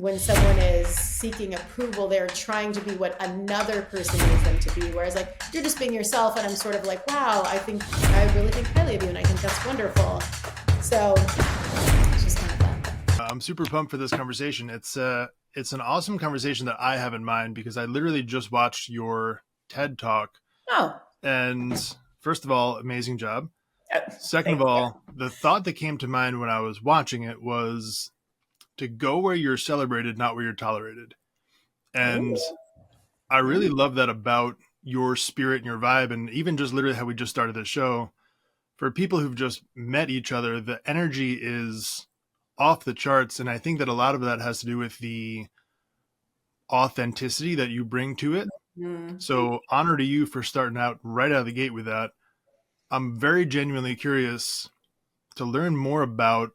when someone is seeking approval, they're trying to be what another person needs them to be. Whereas like you're just being yourself, and I'm sort of like, wow, I really think highly of you, and I think that's wonderful. So it's just kind of fun. I'm super pumped for this conversation. It's an awesome conversation that I have in mind because I literally just watched your TED Talk. Oh. And first of all, amazing job. Second Thank of all, the thought that came to mind when I was watching it was to go where you're celebrated, not where you're tolerated. And Ooh. I really love that about your spirit and your vibe, and even just literally how we just started this show. For people who've just met each other, the energy is off the charts. And I think that a lot of that has to do with the authenticity that you bring to it. Mm. So honor to you for starting out right out of the gate with that. I'm very genuinely curious to learn more about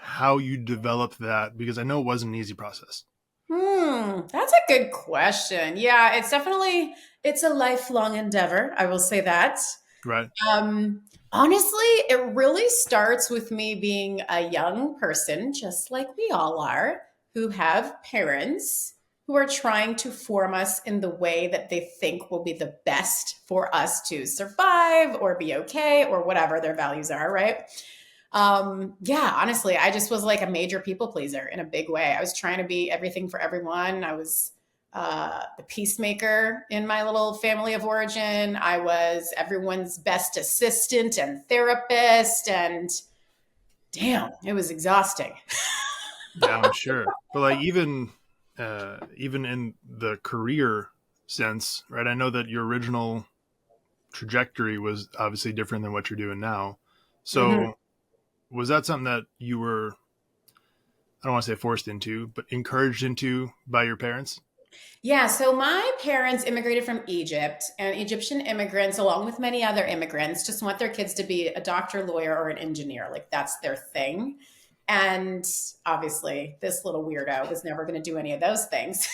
how you developed that, because I know it wasn't an easy process. That's a good question. Yeah, it's a lifelong endeavor. I will say that. Right. Honestly, it really starts with me being a young person, just like we all are, who have parents who are trying to form us in the way that they think will be the best for us to survive or be okay or whatever their values are, right? Yeah, honestly, I just was like a major people pleaser in a big way. I was trying to be everything for everyone. I was the peacemaker in my little family of origin. I was everyone's best assistant and therapist. And damn, it was exhausting. Yeah, I'm sure. But like even in the career sense, right? I know that your original trajectory was obviously different than what you're doing now. Mhm. So was that something that you were, I don't want to say forced into, but encouraged into by your parents? Yeah, so my parents immigrated from Egypt, and Egyptian immigrants, along with many other immigrants, just want their kids to be a doctor, lawyer, or an engineer. Like that's their thing. And obviously, this little weirdo was never going to do any of those things.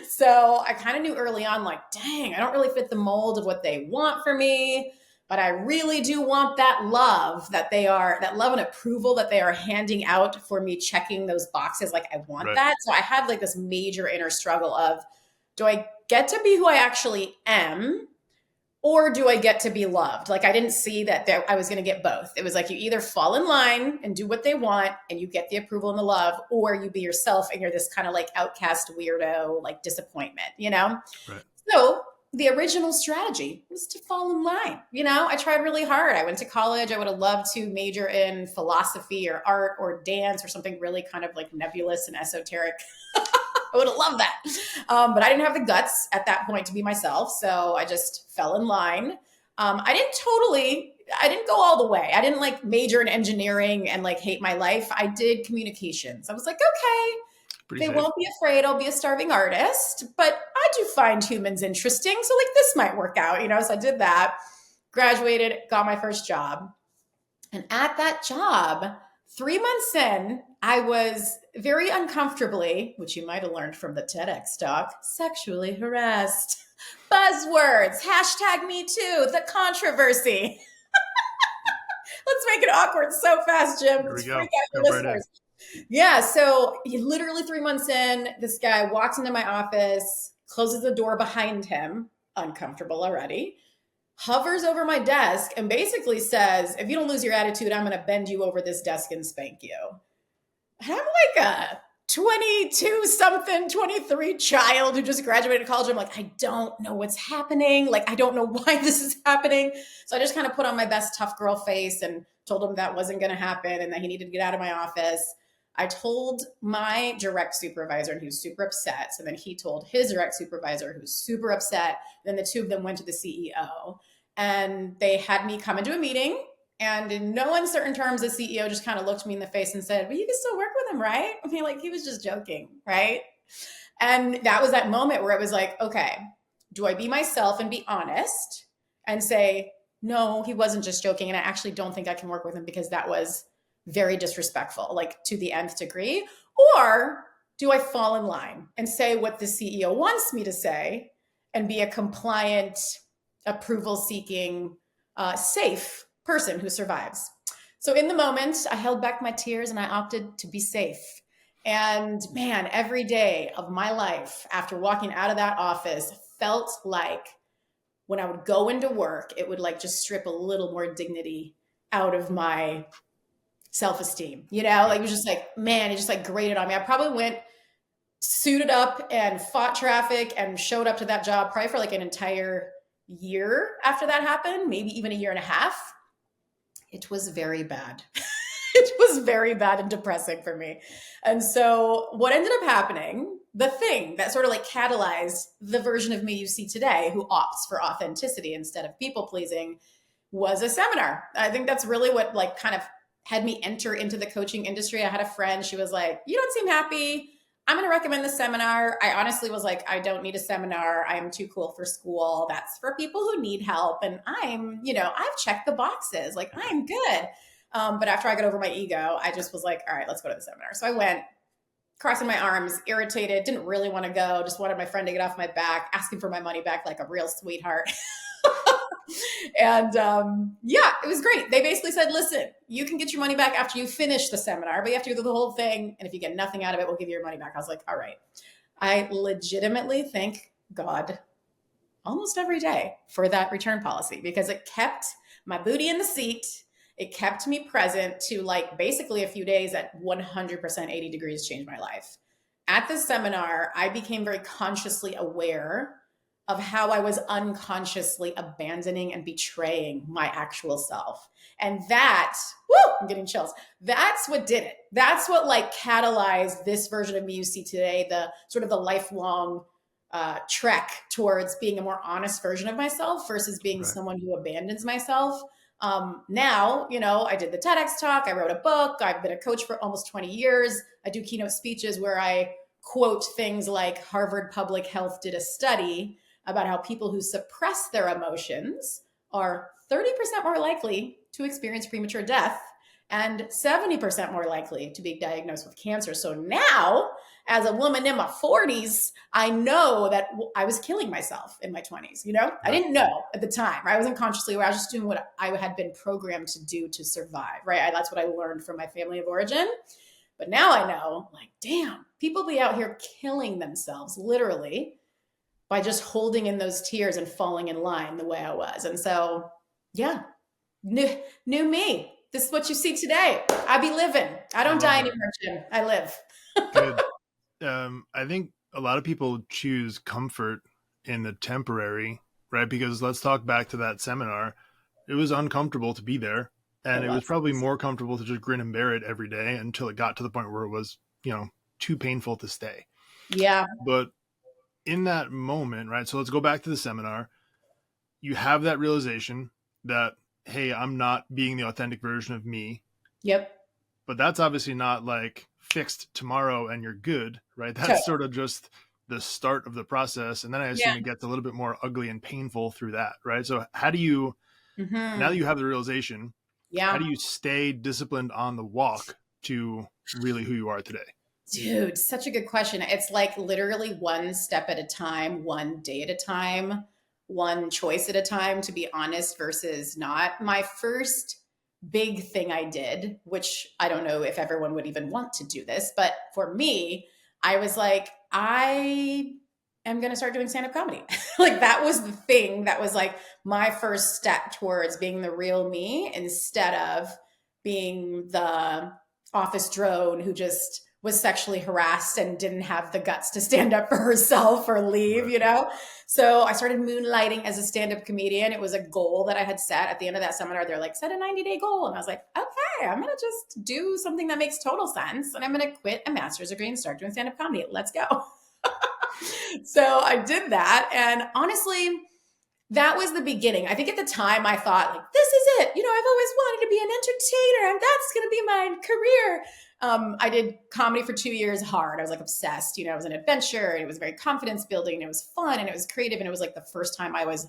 So I kind of knew early on, like, dang, I don't really fit the mold of what they want for me, but I really do want that love and approval that they are handing out for me checking those boxes. Like, I want Right. that. So I had like this major inner struggle of, do I get to be who I actually am? Or do I get to be loved? Like I didn't see that I was going to get both. It was like you either fall in line and do what they want and you get the approval and the love, or you be yourself and you're this kind of like outcast weirdo, like disappointment, you know? Right. So the original strategy was to fall in line. You know, I tried really hard. I went to college. I would have loved to major in philosophy or art or dance or something really kind of like nebulous and esoteric. I would have loved that. But I didn't have the guts at that point to be myself. So I just fell in line. I didn't go all the way. I didn't like major in engineering and like hate my life. I did communications. I was like, okay, Pretty they safe. won't be afraid I'll be a starving artist, but I do find humans interesting. So like this might work out, you know? So I did that, graduated, got my first job. And at that job, 3 months in, I was very uncomfortably, which you might have learned from the TEDx talk, sexually harassed. Buzzwords, hashtag me too, the controversy. Let's make it awkward so fast, Jim. Here we Let's go. freak out your Jump right in. listeners. Yeah, so literally 3 months in, this guy walks into my office, closes the door behind him, uncomfortable already, hovers over my desk, and basically says, if you don't lose your attitude, I'm going to bend you over this desk and spank you. And I'm like a 22 something, 23 child who just graduated college. I'm like, I don't know what's happening. Like, I don't know why this is happening. So I just kind of put on my best tough girl face and told him that wasn't going to happen and that he needed to get out of my office. I told my direct supervisor, and he was super upset. So then he told his direct supervisor, who was super upset. Then the two of them went to the CEO, and they had me come into a meeting. And in no uncertain terms, the CEO just kind of looked me in the face and said, "But you can still work with him, right?" I mean, like he was just joking, right? And that was that moment where it was like, okay, do I be myself and be honest and say, no, he wasn't just joking, and I actually don't think I can work with him because that was very disrespectful, like to the nth degree? Or do I fall in line and say what the CEO wants me to say and be a compliant, approval seeking, safe person who survives? So in the moment, I held back my tears and I opted to be safe. And man, every day of my life after walking out of that office felt like when I would go into work, it would like just strip a little more dignity out of my self-esteem. Like it was just like, man, it just like grated on me. I probably went suited up and fought traffic and showed up to that job probably for like an entire year after that happened, maybe even a year and a half. It was very bad. It was very bad and depressing for me. And so what ended up happening, the thing that sort of like catalyzed the version of me you see today who opts for authenticity instead of people pleasing, was a seminar. I think that's really what like kind of had me enter into the coaching industry. I had a friend, she was like, "You don't seem happy. I'm going to recommend the seminar." I honestly was like, I don't need a seminar. I am too cool for school. That's for people who need help. And I've checked the boxes. Like, I'm good. But after I got over my ego, I just was like, all right, let's go to the seminar. So I went, crossing my arms, irritated, didn't really want to go, just wanted my friend to get off my back, asking for my money back like a real sweetheart. And yeah, it was great. They basically said, listen, you can get your money back after you finish the seminar, but you have to do the whole thing. And if you get nothing out of it, we'll give you your money back. I was like, all right. I legitimately thank God almost every day for that return policy because it kept my booty in the seat. It kept me present to like basically a few days at 100% 80 degrees changed my life. At the seminar, I became very consciously aware of how I was unconsciously abandoning and betraying my actual self. And that, woo, I'm getting chills. That's what did it. That's what like catalyzed this version of me you see today, the sort of the lifelong trek towards being a more honest version of myself versus being Right. someone who abandons myself. Now, I did the TEDx talk, I wrote a book, I've been a coach for almost 20 years. I do keynote speeches where I quote things like Harvard Public Health did a study about how people who suppress their emotions are 30% more likely to experience premature death and 70% more likely to be diagnosed with cancer. So now, as a woman in my 40s, I know that I was killing myself in my 20s. I didn't know at the time. Right? I wasn't consciously aware. I was just doing what I had been programmed to do to survive. Right? That's what I learned from my family of origin. But now I know, like, damn, people be out here killing themselves, literally, by just holding in those tears and falling in line the way I was. And so, yeah, new me. This is what you see today. I be living. I I don't love die that. anymore, Jim. I live. Good. I think a lot of people choose comfort in the temporary, right? Because let's talk back to that seminar. It was uncomfortable to be there, It and it was was. probably more comfortable to just grin and bear it every day until it got to the point where it was, too painful to stay. Yeah. But in that moment, right? So let's go back to the seminar. You have that realization that, hey, I'm not being the authentic version of me. Yep. But that's obviously not like fixed tomorrow and you're good, right? Totally. That's sort of just the start of the process. And then I Yeah. assume it gets a little bit more ugly and painful through that, right? So how do you, now that Mm-hmm. you have the realization, how Yeah. do you stay disciplined on the walk to really who you are today? Dude, such a good question. It's like literally one step at a time, one day at a time, one choice at a time, to be honest, versus not. My first big thing I did, which I don't know if everyone would even want to do this, but for me, I was like, I am going to start doing stand up comedy. Like that was the thing that was like my first step towards being the real me instead of being the office drone who just was sexually harassed and didn't have the guts to stand up for herself or leave, Right. So I started moonlighting as a stand-up comedian. It was a goal that I had set at the end of that seminar. They're like, set a 90-day goal. And I was like, okay, I'm going to just do something that makes total sense. And I'm going to quit a master's degree and start doing stand-up comedy. Let's go. So I did that. And honestly, that was the beginning. I think at the time I thought, like, this is it. I've always wanted to be an entertainer and that's going to be my career. I did comedy for 2 years hard. I was like obsessed. It was an adventure and it was very confidence building and it was fun and it was creative. And it was like the first time I was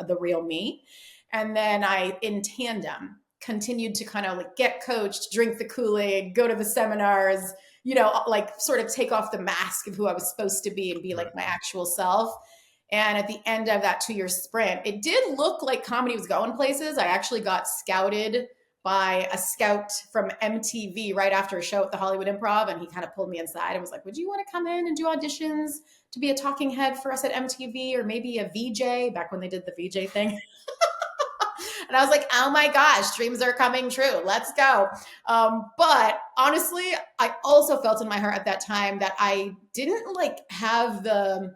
the real me. And then I, in tandem, continued to kind of like get coached, drink the Kool-Aid, go to the seminars, like sort of take off the mask of who I was supposed to be and be Right. like my actual self. And at the end of that 2-year sprint, it did look like comedy was going places. I actually got scouted by a scout from MTV right after a show at the Hollywood Improv. And he kind of pulled me inside and was like, would you want to come in and do auditions to be a talking head for us at MTV, or maybe a VJ, back when they did the VJ thing? And I was like, oh my gosh, dreams are coming true. Let's go. But honestly, I also felt in my heart at that time that I didn't like have the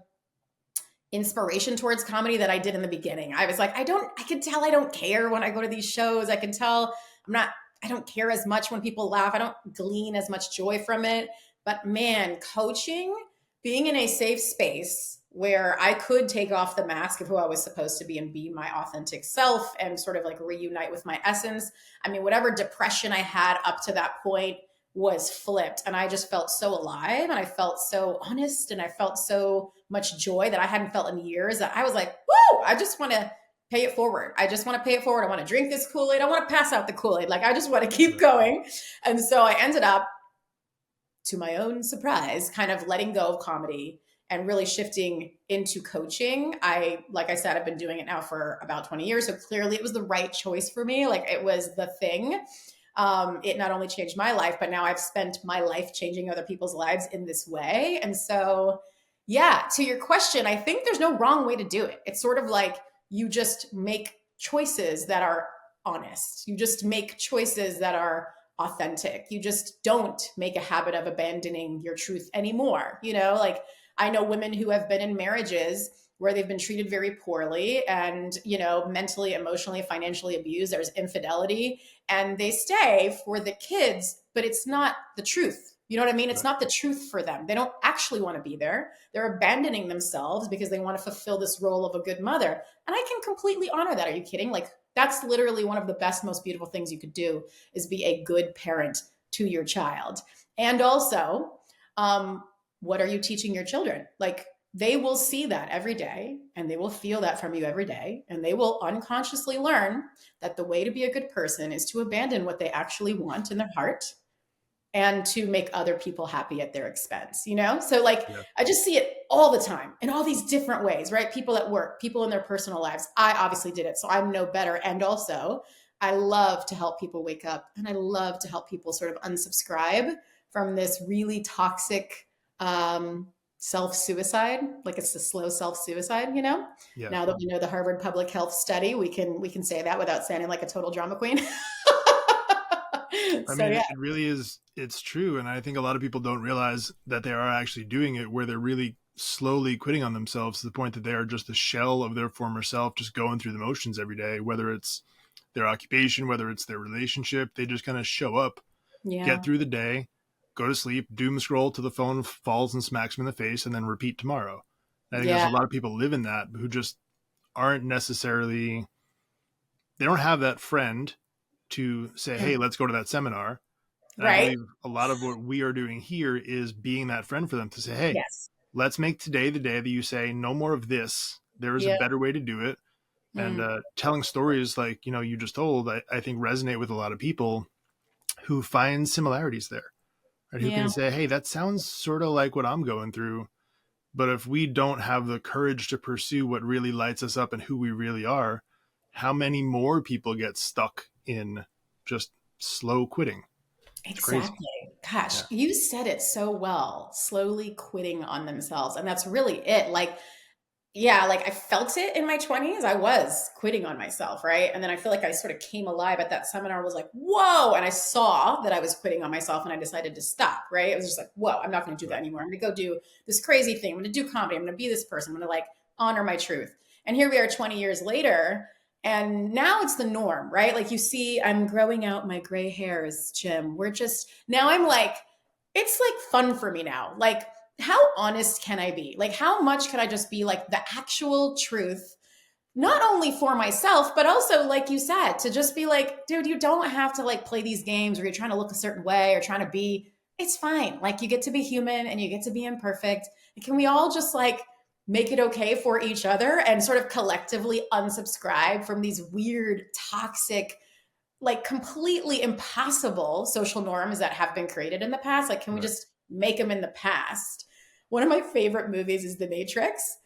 inspiration towards comedy that I did in the beginning. I was like, I can tell I don't care when I go to these shows. I can tell I don't care as much when people laugh. I don't glean as much joy from it. But man, coaching, being in a safe space where I could take off the mask of who I was supposed to be and be my authentic self and sort of like reunite with my essence. I mean, whatever depression I had up to that point was flipped, and I just felt so alive, and I felt so honest, and I felt so much joy that I hadn't felt in years, that I was like, woo, I just want to pay it forward. I just want to pay it forward. I want to drink this Kool-Aid. I want to pass out the Kool-Aid. Like, I just want to keep going. And so I ended up, to my own surprise, kind of letting go of comedy and really shifting into coaching. Like I said, I've been doing it now for about 20 years. So clearly it was the right choice for me. Like, it was the thing. It not only changed my life, but now I've spent my life changing other people's lives in this way. And so, yeah, to your question, I think there's no wrong way to do it. It's sort of like you just make choices that are honest. You just make choices that are authentic. You just don't make a habit of abandoning your truth anymore. Like, I know women who have been in marriages where they've been treated very poorly and, mentally, emotionally, financially abused. There's infidelity, and they stay for the kids, but it's not the truth. You know what I mean? It's not the truth for them. They don't actually want to be there. They're abandoning themselves because they want to fulfill this role of a good mother. And I can completely honor that. Are you kidding? Like, that's literally one of the best, most beautiful things you could do, is be a good parent to your child. And also, what are you teaching your children? Like, they will see that every day, and they will feel that from you every day, and they will unconsciously learn that the way to be a good person is to abandon what they actually want in their heart and to make other people happy at their expense, So like, Yeah. I just see it all the time in all these different ways, right? People at work, people in their personal lives. I obviously did it, so I'm no better. And also, I love to help people wake up, and I love to help people sort of unsubscribe from this really toxic self-suicide. Like, it's the slow self-suicide, Yeah. Now that we know the Harvard Public Health study, we can say that without sounding like a total drama queen. I So mean, yeah. it really is, it's true. And I think a lot of people don't realize that they are actually doing it, where they're really slowly quitting on themselves to the point that they are just a shell of their former self, just going through the motions every day, whether it's their occupation, whether it's their relationship. They just kind of show up, get Yeah. through the day, go to sleep, doom scroll till the phone falls and smacks them in the face, and then repeat tomorrow. I think there's Yeah. a lot of people live in that who just aren't necessarily, they don't have that friend to say, hey, let's go to that seminar. And I Right? believe a lot of what we are doing here is being that friend for them to say, hey, Yes. let's make today the day that you say no more of this. There is a Yeah. better way to do it. And Mm. telling stories like, you just told, I think resonate with a lot of people who find similarities there, right? Who can Yeah. say, hey, that sounds sort of like what I'm going through. But if we don't have the courage to pursue what really lights us up and who we really are, how many more people get stuck in just slow quitting? It's crazy. Exactly. Gosh, Yeah. you said it so well. Slowly quitting on themselves. And that's really it. Like, yeah, like I felt it in my 20s. I was quitting on myself, right? And then I feel like I sort of came alive at that seminar, was like, whoa. And I saw that I was quitting on myself, and I decided to stop, right? It was just like, whoa, I'm not going to do that Right. anymore. I'm going to go do this crazy thing. I'm going to do comedy. I'm going to be this person. I'm going to like honor my truth. And here we are 20 years later. And now it's the norm, right? Like, you see, I'm growing out my gray hairs, Jim. Now I'm like, it's like fun for me now. Like, how honest can I be? Like, how much could I just be like the actual truth, not only for myself, but also, like you said, to just be like, dude, you don't have to like play these games where you're trying to look a certain way or trying to be, it's fine. Like, you get to be human and you get to be imperfect. And can we all just like make it okay for each other and sort of collectively unsubscribe from these weird, toxic, like completely impossible social norms that have been created in the past? Like, can we Right. just make them in the past? One of my favorite movies is The Matrix.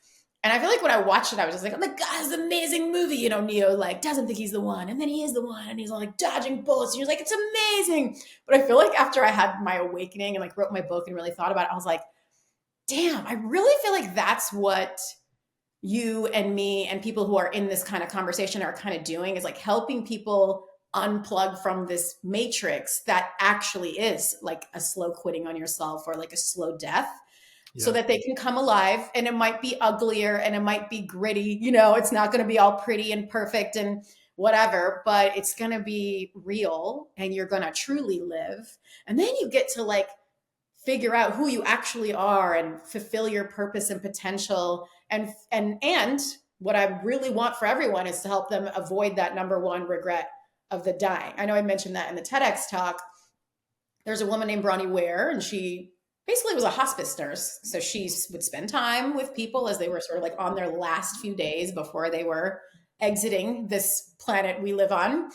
And I feel like when I watched it, I was just like, oh my God, it's an amazing movie. You know, Neo like doesn't think he's the one. And then he is the one. And he's all like dodging bullets. And you're like, it's amazing. But I feel like after I had my awakening and like wrote my book and really thought about it, I was like, damn, I really feel like that's what you and me and people who are in this kind of conversation are kind of doing, is like helping people unplug from this matrix that actually is like a slow quitting on yourself or like a slow death, so Yeah. that they can come alive. And it might be uglier and it might be gritty, you know, it's not going to be all pretty and perfect and whatever, but it's going to be real and you're going to truly live. And then you get to like figure out who you actually are and fulfill your purpose and potential. And what I really want for everyone is to help them avoid that number one regret of the dying. I know I mentioned that in the TEDx talk. There's a woman named Bronnie Ware, and she basically was a hospice nurse. So she would spend time with people as they were sort of like on their last few days before they were exiting this planet we live on.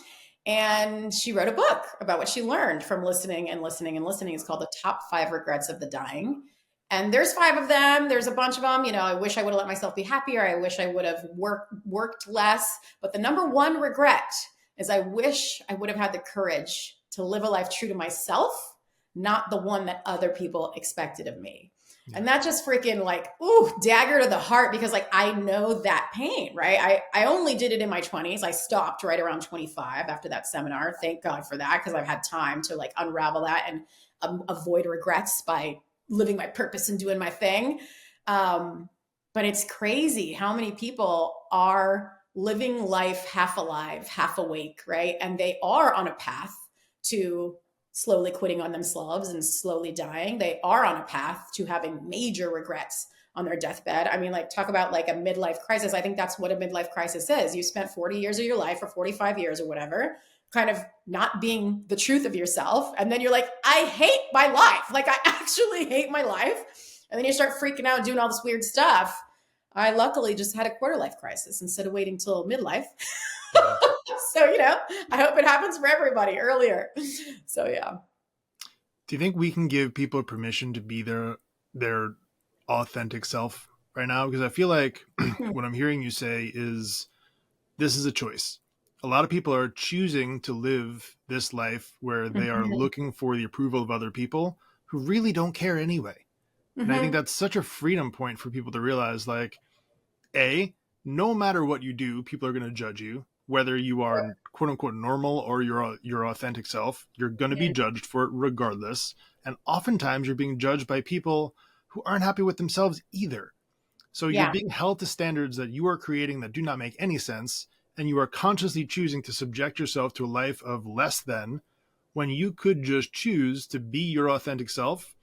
And she wrote a book about what she learned from listening and listening and listening. It's called The Top 5 Regrets of the Dying. And there's 5 of them. There's a bunch of them. You know, I wish I would have let myself be happier. I wish I would have worked less. But the number one regret is I wish I would have had the courage to live a life true to myself, not the one that other people expected of me. Yeah. And that just freaking like, ooh, dagger to the heart, because like I know that pain, right? I only did it in my 20s. I stopped right around 25 after that seminar. Thank God for that, because I've had time to like unravel that and avoid regrets by living my purpose and doing my thing. But it's crazy how many people are living life half alive, half awake, right? And they are on a path to slowly quitting on themselves and slowly dying. They are on a path to having major regrets on their deathbed. I mean, like, talk about like a midlife crisis. I think that's what a midlife crisis is. You spent 40 years of your life or 45 years or whatever, kind of not being the truth of yourself. And then you're like, I hate my life. Like, I actually hate my life. And then you start freaking out and doing all this weird stuff. I luckily just had a quarter life crisis instead of waiting till midlife. Yeah. So, you know, I hope it happens for everybody earlier. So, yeah. Do you think we can give people permission to be their authentic self right now? Because I feel like what I'm hearing you say is this is a choice. A lot of people are choosing to live this life where they are looking for the approval of other people who really don't care anyway. And I think that's such a freedom point for people to realize, like, no matter what you do, people are going to judge you, whether you are quote unquote normal or your authentic self. You're going to be judged for it regardless. And oftentimes you're being judged by people who aren't happy with themselves either. So you're being held to standards that you are creating that do not make any sense. And you are consciously choosing to subject yourself to a life of less than, when you could just choose to be your authentic self,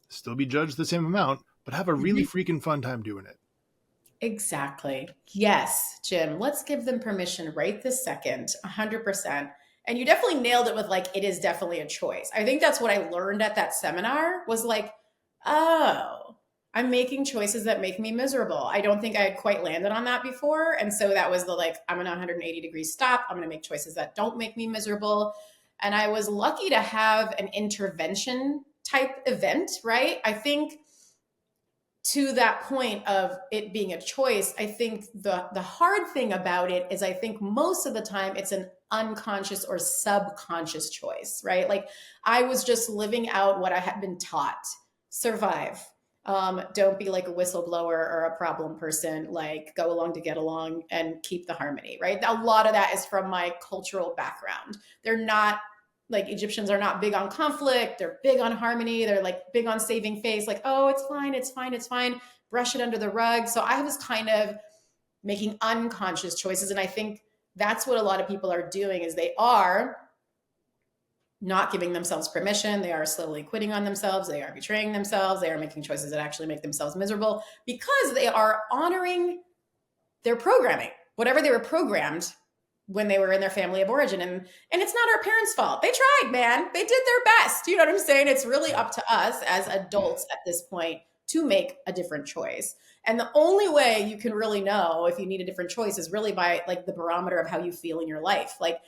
still be judged the same amount, but have a really freaking fun time doing it. Exactly. Yes, Jim, let's give them permission right this second, 100%. And you definitely nailed it with like, it is definitely a choice. I think that's what I learned at that seminar was like, oh, I'm making choices that make me miserable. I don't think I had quite landed on that before. And so that was the like, I'm in a 180-degree stop. I'm going to make choices that don't make me miserable. And I was lucky to have an intervention type event, right? I think to that point of it being a choice, I think the hard thing about it is I think most of the time it's an unconscious or subconscious choice, right? Like I was just living out what I had been taught. Survive. Don't be like a whistleblower or a problem person, like go along to get along and keep the harmony, right? A lot of that is from my cultural background. They're not like Egyptians are not big on conflict. They're big on harmony. They're like big on saving face. Like, oh, it's fine. It's fine. It's fine. Brush it under the rug. So I was kind of making unconscious choices. And I think that's what a lot of people are doing is they are not giving themselves permission. They are slowly quitting on themselves. They are betraying themselves. They are making choices that actually make themselves miserable because they are honoring their programming, whatever they were programmed when they were in their family of origin. And it's not our parents' fault. They tried, man. They did their best. You know what I'm saying? It's really up to us as adults at this point to make a different choice. And the only way you can really know if you need a different choice is really by like the barometer of how you feel in your life. Like,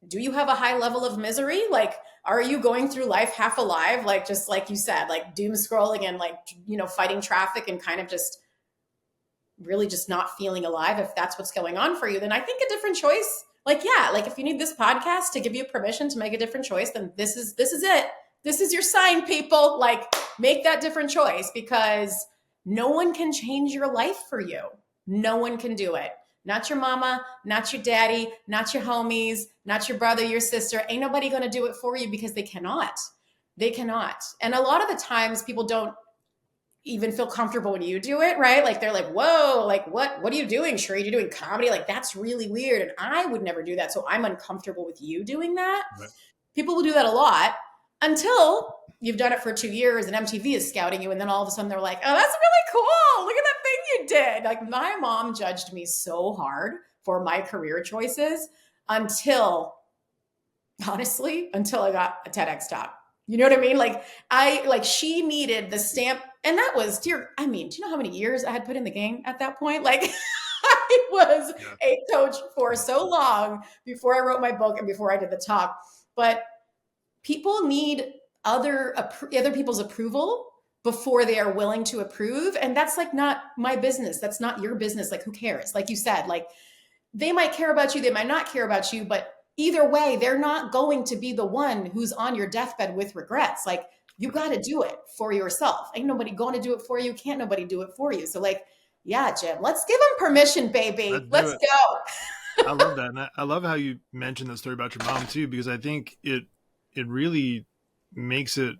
do you have a high level of misery? Like, are you going through life half alive? Like, just like you said, like doom scrolling and like, you know, fighting traffic and kind of just really just not feeling alive, if that's what's going on for you, then I think a different choice. Like, yeah, like if you need this podcast to give you permission to make a different choice, then this is it. This is your sign, people. Like, make that different choice, because no one can change your life for you. No one can do it. Not your mama, not your daddy, not your homies, not your brother, your sister. Ain't nobody going to do it for you, because they cannot. They cannot. And a lot of the times people don't even feel comfortable when you do it, right? Like, they're like, whoa, like what are you doing, Shereen? You're doing comedy? Like, that's really weird. And I would never do that. So I'm uncomfortable with you doing that. Right. People will do that a lot until you've done it for 2 years and MTV is scouting you. And then all of a sudden they're like, oh, that's really cool. Look at that thing you did. Like, my mom judged me so hard for my career choices until, honestly, until I got a TEDx talk. You know what I mean? She needed the stamp. And that was, do you know how many years I had put in the game at that point? Like, I was Yeah. a coach for so long before I wrote my book and before I did the talk. But people need other people's approval before they are willing to approve. And that's like not my business. That's not your business. Like, who cares? Like you said, like, they might care about you, they might not care about you, but either way, they're not going to be the one who's on your deathbed with regrets. Like, you got to do it for yourself. Ain't nobody going to do it for you. Can't nobody do it for you. So, like, yeah, Jim, let's give them permission, baby. Let's do Let's it. go. I love that. And I love how you mentioned the story about your mom too, because I think it really makes it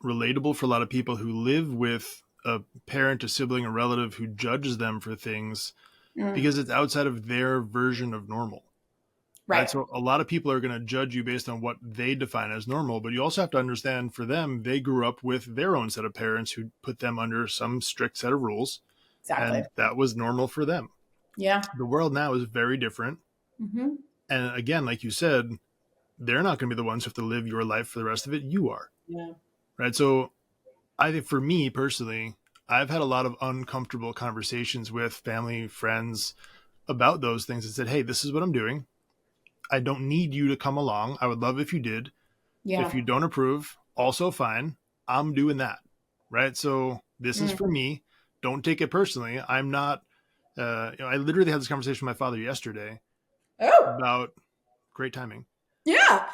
relatable for a lot of people who live with a parent, a sibling, a relative who judges them for things because it's outside of their version of normal. Right. Right. So a lot of people are going to judge you based on what they define as normal, but you also have to understand, for them, they grew up with their own set of parents who put them under some strict set of rules, Exactly. and that was normal for them. Yeah. The world now is very different. Mm-hmm. And again, like you said, they're not going to be the ones who have to live your life for the rest of it. You are. Yeah. Right. So I think, for me personally, I've had a lot of uncomfortable conversations with family, friends about those things, and said, hey, this is what I'm doing. I don't need you to come along. I would love if you did. Yeah. If you don't approve, also fine. I'm doing that. Right. So this is for me. Don't take it personally. I'm not, I literally had this conversation with my father yesterday Oh, about, great timing, yeah.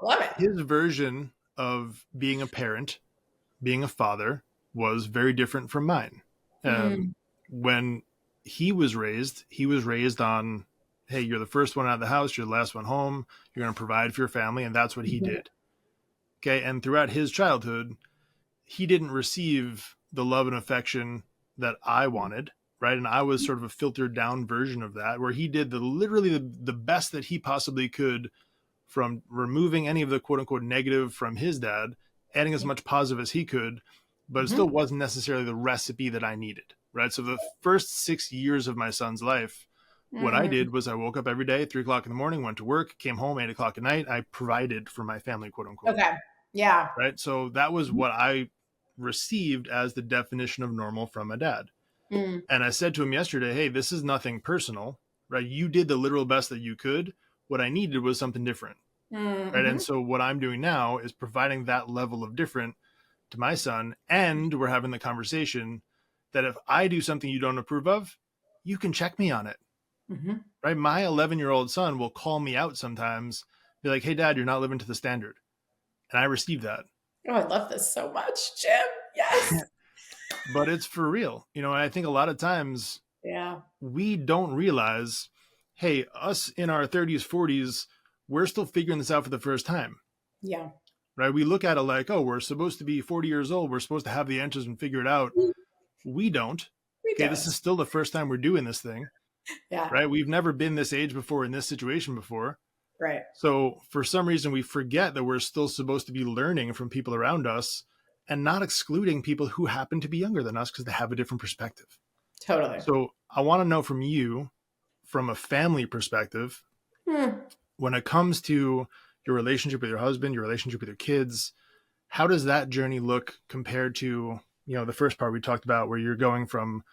Love it. his version of being a parent, being a father, was very different from mine. When he was raised on, hey, you're the first one out of the house, you're the last one home, you're going to provide for your family, and that's what he did. Okay. And throughout his childhood, he didn't receive the love and affection that I wanted. Right. And I was sort of a filtered down version of that, where he did literally the best that he possibly could from removing any of the quote unquote negative from his dad, adding as much positive as he could, but it still wasn't necessarily the recipe that I needed. Right. So the first 6 years of my son's life, what I did was I woke up every day, 3 o'clock in the morning, went to work, came home 8 o'clock at night. I provided for my family, quote unquote. Okay. Yeah. Right. So that was what I received as the definition of normal from my dad. And I said to him yesterday, hey, this is nothing personal, right? You did the literal best that you could. What I needed was something different. Right. And so what I'm doing now is providing that level of different to my son. And we're having the conversation that if I do something you don't approve of, you can check me on it. Right. My 11-year-old son will call me out sometimes, be like, hey, Dad, you're not living to the standard. And I receive that. Oh, I love this so much, Jim. Yes. But it's for real. And I think a lot of times we don't realize, hey, us in our 30s, 40s, we're still figuring this out for the first time. Yeah. Right. We look at it like, oh, we're supposed to be 40 years old. We're supposed to have the answers and figure it out. We don't. Okay. This is still the first time we're doing this thing. Yeah. Right. We've never been this age before, in this situation before. Right. So for some reason, we forget that we're still supposed to be learning from people around us, and not excluding people who happen to be younger than us because they have a different perspective. Totally. So I want to know from you, from a family perspective, when it comes to your relationship with your husband, your relationship with your kids, how does that journey look compared to, the first part we talked about, where you're going from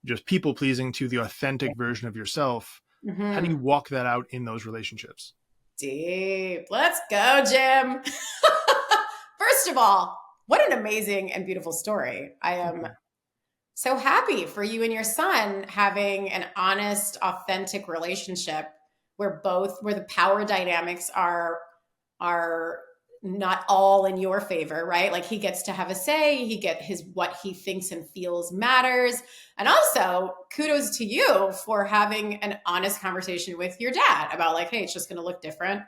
just people pleasing to the authentic version of yourself? How do you walk that out in those relationships? Deep. Let's go, Jim. First of all, what an amazing and beautiful story. I am So happy for you and your son having an honest, authentic relationship where the power dynamics are not all in your favor, right? Like he gets to have a say, he get his what he thinks and feels matters. And also, kudos to you for having an honest conversation with your dad about like, hey, it's just going to look different.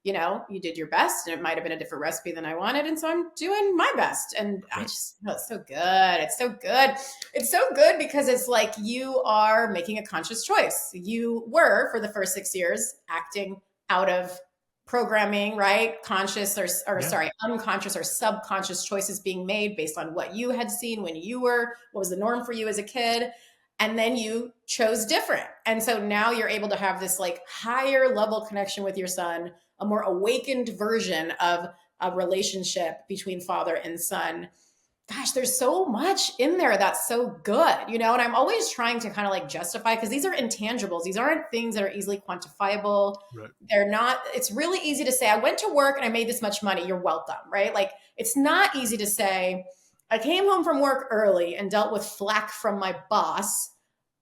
You know, you did your best and it might have been a different recipe than I wanted. And so I'm doing my best. And I Right. just, oh, it's so good. It's so good. It's so good because it's like you are making a conscious choice. You were, for the first 6 years, acting out of programming, right? Conscious or Yeah. sorry, unconscious or subconscious choices being made based on what you had seen when you were, what was the norm for you as a kid. And then you chose different. And so now you're able to have this like higher level connection with your son, a more awakened version of a relationship between father and son. Gosh, there's so much in there that's so good, you know? And I'm always trying to kind of like justify because these are intangibles. These aren't things that are easily quantifiable. Right. They're not, it's really easy to say, I went to work and I made this much money. You're welcome, right? Like, it's not easy to say, I came home from work early and dealt with flack from my boss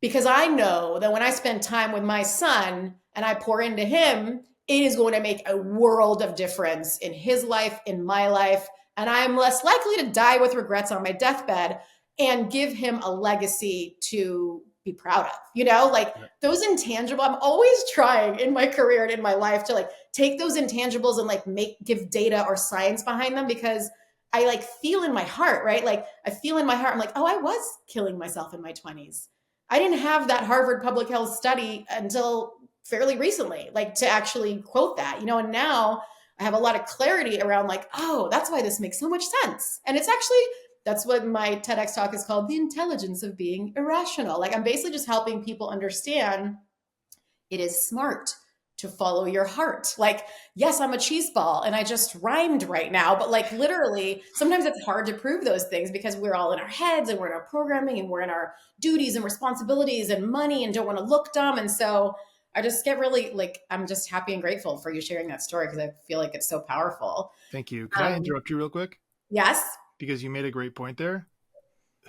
because I know that when I spend time with my son and I pour into him, it is going to make a world of difference in his life, in my life, and I'm less likely to die with regrets on my deathbed and give him a legacy to be proud of. You know, like Yeah. those intangible, I'm always trying in my career and in my life to like take those intangibles and like give data or science behind them because I like feel in my heart, right? Like I feel in my heart, I'm like, oh, I was killing myself in my 20s. I didn't have that Harvard public health study until fairly recently, like to actually quote that, you know, and now I have a lot of clarity around like, oh, that's why this makes so much sense. And it's actually, that's what my TEDx talk is called, the intelligence of being irrational. Like I'm basically just helping people understand it is smart to follow your heart. Like, yes, I'm a cheese ball and I just rhymed right now, but like literally, sometimes it's hard to prove those things because we're all in our heads and we're in our programming and we're in our duties and responsibilities and money and don't want to look dumb. And so I just get really like, I'm just happy and grateful for you sharing that story because I feel like it's so powerful. Thank you. Could I Um, interrupt you real quick? yes. Because you made a great point there.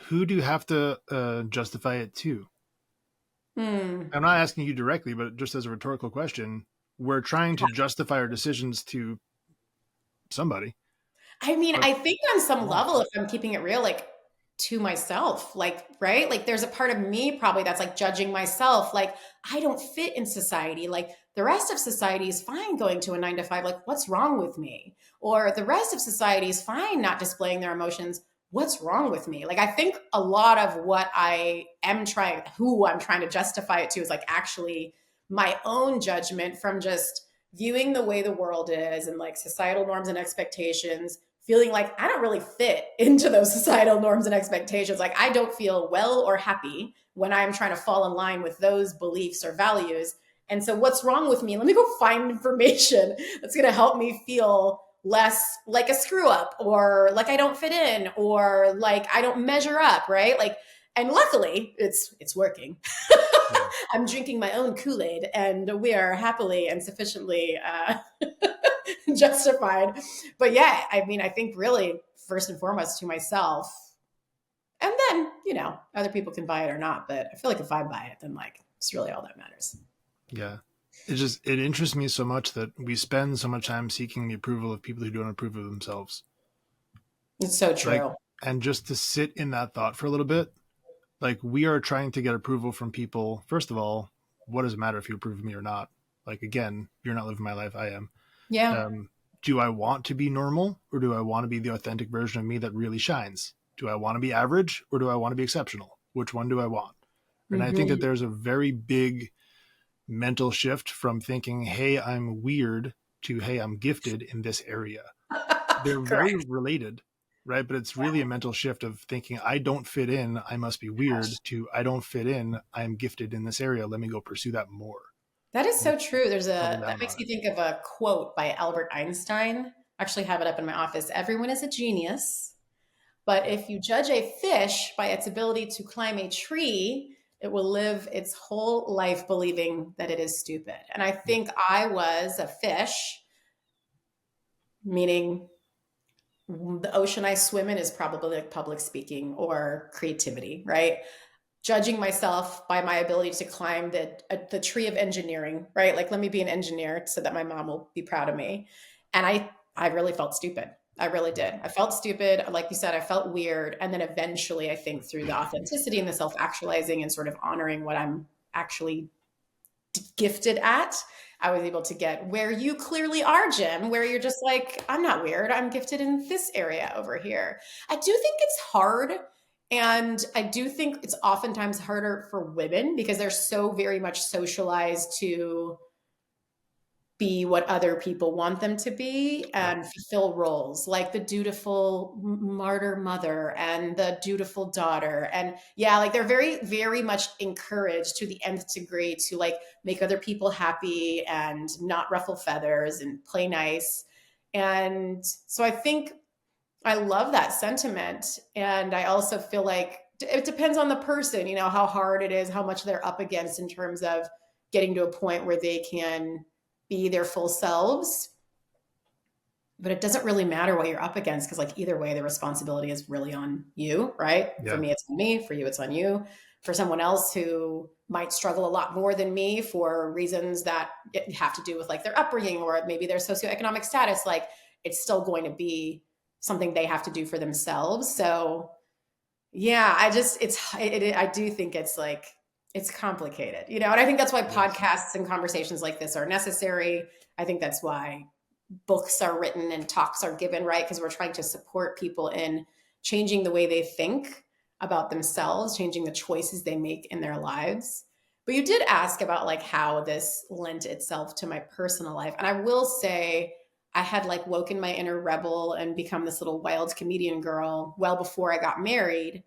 Who do you have to justify it to? Hmm. I'm not asking you directly, but just as a rhetorical question, we're trying to justify our decisions to somebody. I mean, But I think on some why? level, if I'm keeping it real, like to myself, like, right? Like, there's a part of me probably that's like judging myself. Like, I don't fit in society. Like, the rest of society is fine going to a 9 to 5. Like, what's wrong with me? Or the rest of society is fine not displaying their emotions. What's wrong with me? Like, I think a lot of what who I'm trying to justify it to is like actually my own judgment from just viewing the way the world is and like societal norms and expectations feeling like I don't really fit into those societal norms and expectations. Like I don't feel well or happy when I'm trying to fall in line with those beliefs or values. And so what's wrong with me? Let me go find information that's going to help me feel less like a screw up or like I don't fit in or like I don't measure up, right? Like and luckily it's working. Yeah. I'm drinking my own Kool-Aid and we are happily and sufficiently justified. But yeah, I mean, I think really first and foremost to myself, and then you know other people can buy it or not. But I feel like if I buy it, then like it's really all that matters. Yeah. It interests me so much that we spend so much time seeking the approval of people who don't approve of themselves. It's so Like, true. and just to sit in that thought for a little bit, like we are trying to get approval from people. First of all, what does it matter if you approve of me or not? Like again, you're not living my life, I am. Yeah. Um, do I want to be normal or do I want to be the authentic version of me that really shines? Do I want to be average or do I want to be exceptional? Which one do I want? And I think that Mm-hmm. there's a very big mental shift from thinking, hey, I'm weird to, hey, I'm gifted in this area. They're very Correct. related, right? But it's really a mental shift of thinking, I don't fit in, I must be Gosh, weird, to I don't fit in, I'm gifted in this area. Let me go pursue that more. that is And so true. double That down makes on me it. think of a quote by Albert Einstein. I actually have it up in my office. Everyone is a genius. But if you judge a fish by its ability to climb a tree, it will live its whole life believing that it is stupid. And I Yeah. think I was a fish, meaning The ocean I swim in is probably like public speaking or creativity, right? Judging myself by my ability to climb the tree of engineering, right? Like, let me be an engineer so that my mom will be proud of me. And I really felt stupid. I really did. I felt stupid. Like you said, I felt weird. And then eventually, I think through the authenticity and the self actualizing and sort of honoring what I'm actually gifted at, I was able to get where you clearly are, Jim, where you're just like, I'm not weird. I'm gifted in this area over here. I do think it's hard. And I do think it's oftentimes harder for women because they're so very much socialized to be what other people want them to be Yep. and fulfill roles like the dutiful martyr mother and the dutiful daughter. And yeah, like they're very, very much encouraged to the nth degree to like make other people happy and not ruffle feathers and play nice. And so I think I love that sentiment. And I also feel like it depends on the person, you know, how hard it is, how much they're up against in terms of getting to a point where they can be their full selves. But it doesn't really matter what you're up against because, like, either way, the responsibility is really on you, right? For Yeah. me, it's on me. For you, it's on you. For someone else who might struggle a lot more than me for reasons that have to do with like their upbringing or maybe their socioeconomic status, like, it's still going to be something they have to do for themselves. So, yeah, I do think it's like, it's complicated, you know, and I think that's why It is. podcasts and conversations like this are necessary. I think that's why books are written and talks are given, right? Because we're trying to support people in changing the way they think about themselves, changing the choices they make in their lives. But you did ask about like how this lent itself to my personal life. And I will say I had like woken my inner rebel and become this little wild comedian girl well before I got married.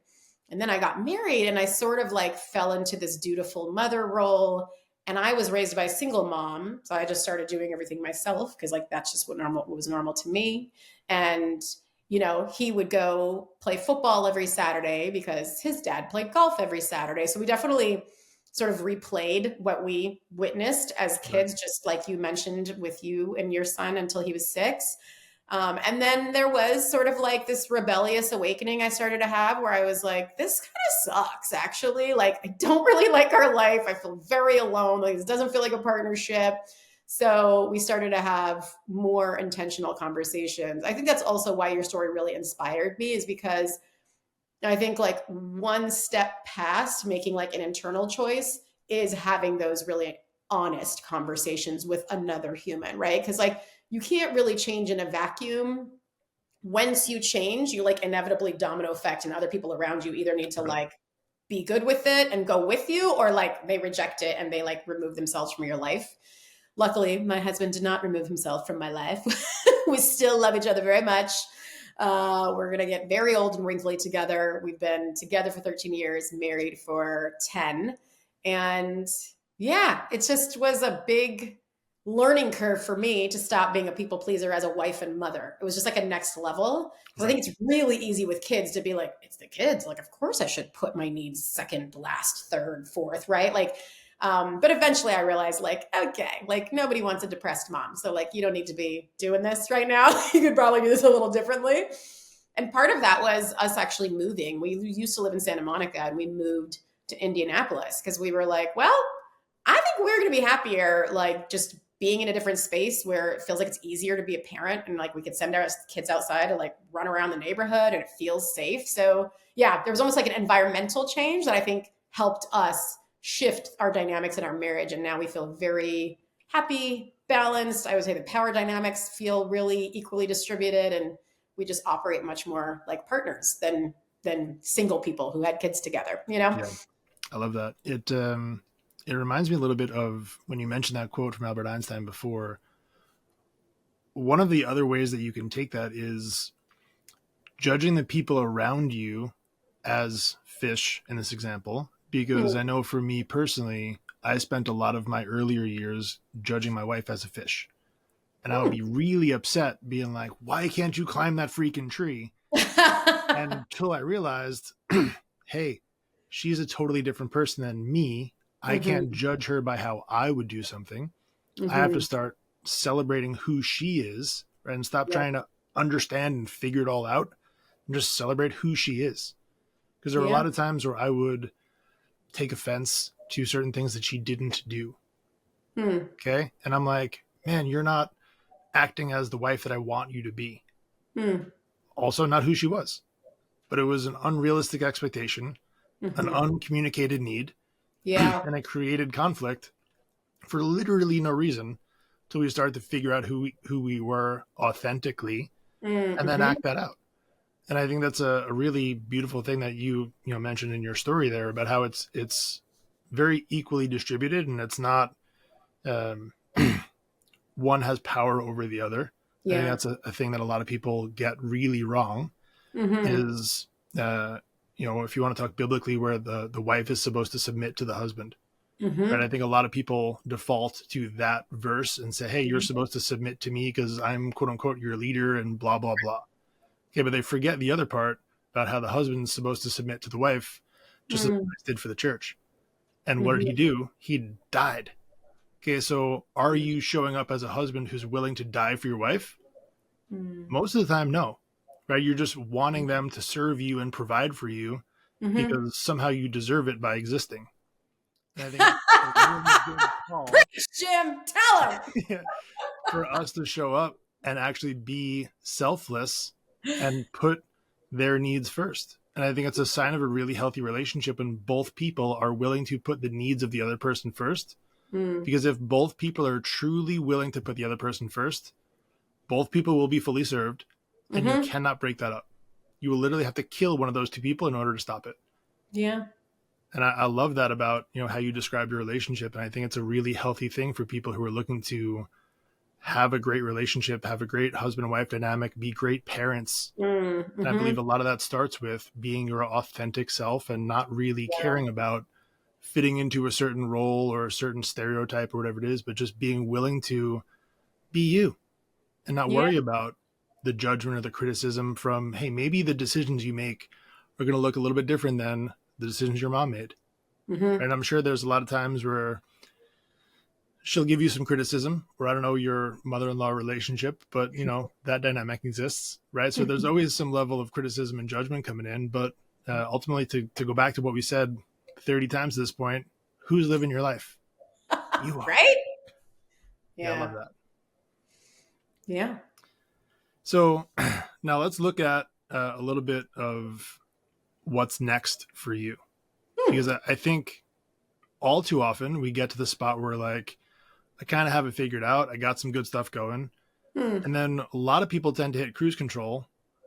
And then I got married and I sort of like fell into this dutiful mother role. And I was raised by a single mom. So I just started doing everything myself because like that's just what was normal to me. And, you know, he would go play football every Saturday because his dad played golf every Saturday. So we definitely sort of replayed what we witnessed as Right. kids, just like you mentioned with you and your son until he was 6. And then there was sort of like this rebellious awakening I started to have where I was like, this kind of sucks, actually. Like, I don't really like our life. I feel very alone. Like, this doesn't feel like a partnership. So we started to have more intentional conversations. I think that's also why your story really inspired me, is because I think like one step past making like an internal choice is having those really honest conversations with another human, right? Because like you can't really change in a vacuum. Once you change, you like inevitably domino effect, and other people around you either need to Yep. like be good with it and go with you, or like they reject it and they like remove themselves from your life. Luckily, my husband did not remove himself from my life. We still love each other very much. We're going to get very old and wrinkly together. We've been together for 13 years, married for 10. And yeah, it just was a big learning curve for me to stop being a people pleaser as a wife and mother. It was just like a next level. Because I Right. think it's really easy with kids to be like, it's the kids. Like, of course I should put my needs second, last, third, fourth, right? Like, but eventually I realized, like, okay, like nobody wants a depressed mom. So, like, you don't need to be doing this right now. You could probably do this a little differently. And part of that was us actually moving. We used to live in Santa Monica and we moved to Indianapolis because we were like, well, I think we're going to be happier, like just being in a different space where it feels like it's easier to be a parent and like we could send our kids outside to like run around the neighborhood and it feels safe. So, yeah, there was almost like an environmental change that I think helped us shift our dynamics in our marriage. And now we feel very happy, balanced. I would say the power dynamics feel really equally distributed, and we just operate much more like partners than single people who had kids together, you know? Yeah. I love that. It reminds me a little bit of when you mentioned that quote from Albert Einstein before. One of the other ways that you can take that is judging the people around you as fish in this example, because I know for me personally, I spent a lot of my earlier years judging my wife as a fish. And I would be really upset being like, why can't you climb that freaking tree? And until I realized, hey, she's a totally different person than me. I can't Mm-hmm. judge her by how I would do something. I have to Mm-hmm. start celebrating who she is, right, and stop Yep. trying to understand and figure it all out and just celebrate who she is. Because there were a Yeah. lot of times where I would take offense to certain things that she didn't do. Hmm. Okay. And I'm like, man, you're not acting as the wife that I want you to be. Hmm. Also, not who she was, but it was an unrealistic expectation, an Hmm. uncommunicated need, Yeah. and it created conflict for literally no reason until we started to figure out who we were authentically and then Mm-hmm. act that out. And I think that's a really beautiful thing that you know mentioned in your story there about how it's very equally distributed and it's not um, one has power over the other. I think Yeah. that's a thing that a lot of people get really wrong Mm-hmm. is you know, if you want to talk biblically where the wife is supposed to submit to the husband, right? Mm-hmm. I think a lot of people default to that verse and say, hey, you're supposed to submit to me because I'm quote unquote your leader and blah blah blah. Okay, but they forget the other part about how the husband's supposed to submit to the wife just as Mm-hmm. Christ did for the church. And what did he Mm-hmm. do? He died. Okay, so are you showing up as a husband who's willing to die for your wife? Most of the time, no. Right? You're just wanting them to serve you and provide for you Mm-hmm. because somehow you deserve it by existing. And I think it's a really good call Preach, Jim. Tell for us to show up and actually be selfless and put their needs first. And I think it's a sign of a really healthy relationship when both people are willing to put the needs of the other person first. him. Because if both people are truly willing to put the other person first, both people will be fully served and you Mm-hmm. cannot break that up. You will literally have to kill one of those two people in order to stop it. Yeah. And I love that about, you know, how you describe your relationship. And I think it's a really healthy thing for people who are looking to have a great relationship, have a great husband and wife dynamic, be great parents. And I Mm-hmm. believe a lot of that starts with being your authentic self and not really caring about fitting into a certain role or a certain stereotype or whatever it is, but just being willing to be you and not Yeah. worry about the judgment or the criticism from, hey, maybe the decisions you make are going to look a little bit different than the decisions your mom made. Mm-hmm. And I'm sure there's a lot of times where she'll give you some criticism, or I don't know your mother-in-law relationship, but you know that dynamic exists, right? So there's always some level of criticism and judgment coming in, but ultimately, to go back to what we said 30 times at this point, who's living your life? You are. Right? Yeah, I love Yeah. that. Yeah. So now let's look at a little bit of what's next for you, because I think all too often we get to the spot where like I kind of have it figured out. I got some good stuff going. Hmm. And then a lot of people tend to hit cruise control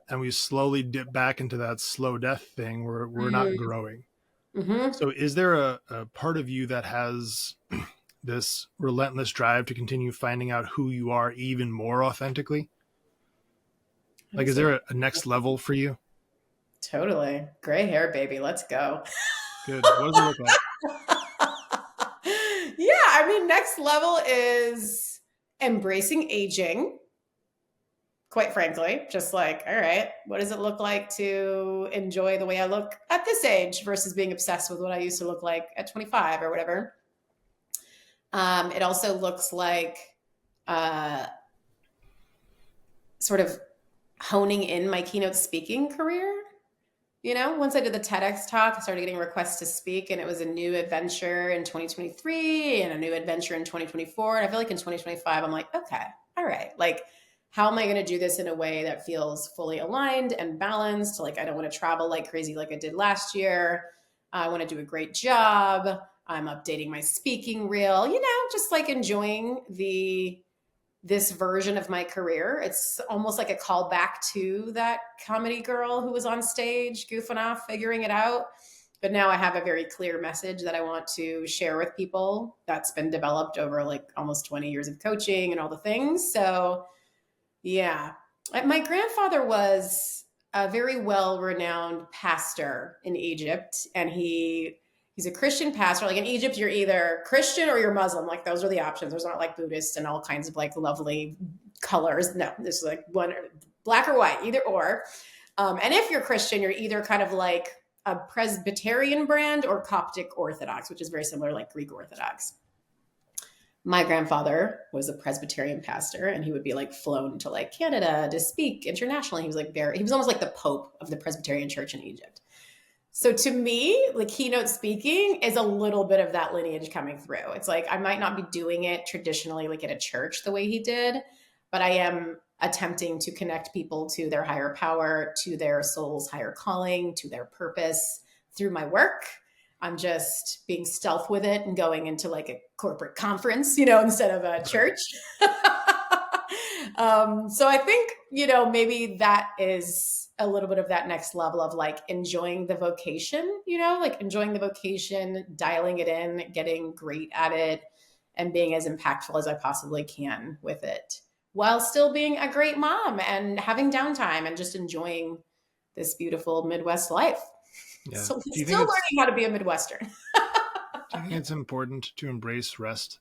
and we slowly dip back into that slow death thing where we're not Mm-hmm. growing. Mm-hmm. So is there a part of you that has this relentless drive to continue finding out who you are even more authentically? Like, is That's a there a next level for you? totally gray hair, baby. Let's go. Good. What does it look like? Yeah, I mean, next level is embracing aging. Quite frankly, just like, all right, what does it look like to enjoy the way I look at this age versus being obsessed with what I used to look like at 25 or whatever? It also looks like uh, sort of honing in my keynote speaking career. You know, once I did the TEDx talk, I started getting requests to speak, and it was a new adventure in 2023 and a new adventure in 2024. And I feel like in 2025, I'm like, okay, all right. Like, how am I going to do this in a way that feels fully aligned and balanced? Like, I don't want to travel like crazy like I did last year. I want to do a great job. I'm updating my speaking reel, you know, just like enjoying this version of my career. It's almost like a call back to that comedy girl who was on stage goofing off, figuring it out. But now I have a very clear message that I want to share with people that's been developed over like almost 20 years of coaching and all the things. So, yeah. My grandfather was a very well renowned pastor in Egypt, and he's a Christian pastor. Like in Egypt, you're either Christian or you're Muslim. Like those are the options. There's not like Buddhist and all kinds of like lovely colors. No, there's like one black or white, either or. And if you're Christian, you're either kind of like a Presbyterian brand or Coptic Orthodox, which is very similar, like Greek Orthodox. My grandfather was a Presbyterian pastor, and he would be like flown to like Canada to speak internationally. He was like he was almost like the Pope of the Presbyterian Church in Egypt. So to me, like keynote speaking is a little bit of that lineage coming through. It's like I might not be doing it traditionally like at a church the way he did, but I am attempting to connect people to their higher power, to their soul's higher calling, to their purpose through my work. I'm just being stealth with it and going into like a corporate conference, instead of a Right. church. So I think, maybe that is a little bit of that next level of like enjoying the vocation, like enjoying the vocation, dialing it in, getting great at it, and being as impactful as I possibly can with it while still being a great mom and having downtime and just enjoying this beautiful Midwest life. Yeah. So Do you still think it's learning how to be a Midwestern. do you think it's important to embrace rest?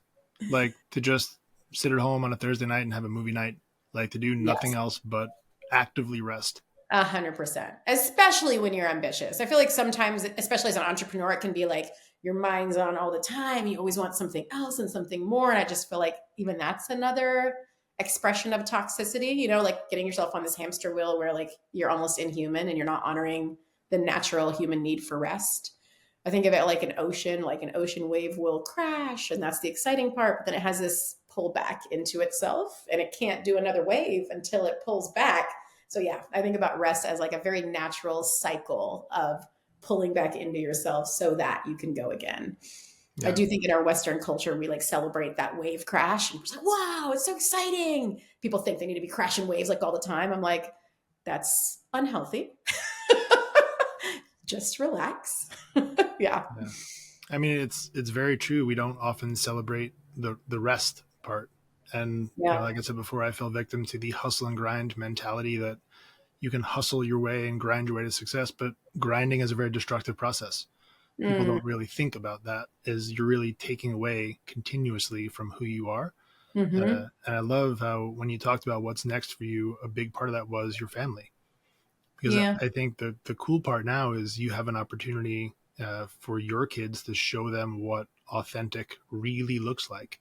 Like to just sit at home on a Thursday night and have a movie night, like to do nothing Yes. else but actively rest. 100%, especially when you're ambitious. I feel like sometimes, especially as an entrepreneur, it can be like your mind's on all the time. You always want something else and something more. And I just feel like even that's another expression of toxicity, like getting yourself on this hamster wheel where like you're almost inhuman and you're not honoring the natural human need for rest. I think of it like an ocean wave will crash, and that's the exciting part. But then it has this pull back into itself, and it can't do another wave until it pulls back. So yeah, I think about rest as like a very natural cycle of pulling back into yourself so that you can go again. I Yeah. do think in our Western culture, we like celebrate that wave crash and we're like, wow, it's so exciting. People think they need to be crashing waves like all the time. I'm like, that's unhealthy. Just relax. Yeah. Yeah. I mean, it's very true. We don't often celebrate the rest part. And Yeah. like I said before, I fell victim to the hustle and grind mentality that you can hustle your way and grind your way to success, but grinding is a very destructive process. People Mm. don't really think about that, is you're really taking away continuously from who you are. Mm-hmm. And I love how when you talked about what's next for you, a big part of that was your family. Because Yeah. I think the cool part now is you have an opportunity for your kids to show them what authentic really looks like,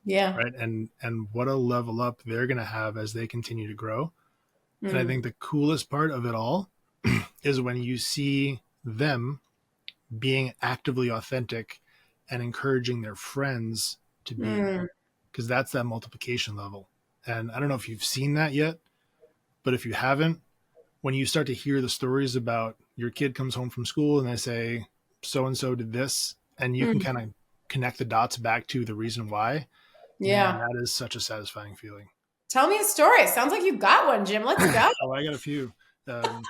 Yeah. right? And what a level up they're going to have as they continue to grow. And I Mm. think the coolest part of it all is when you see them being actively authentic and encouraging their friends to be, Mm. because that's that multiplication level. And I don't know if you've seen that yet, but if you haven't, when you start to hear the stories about your kid comes home from school and they say, so and so did this, and you can Mm. kind of connect the dots back to the reason why, man, Yeah. that is such a satisfying feeling. Tell me a story. Sounds like you got one, Jim. Let's go. Oh, I got a few. Um,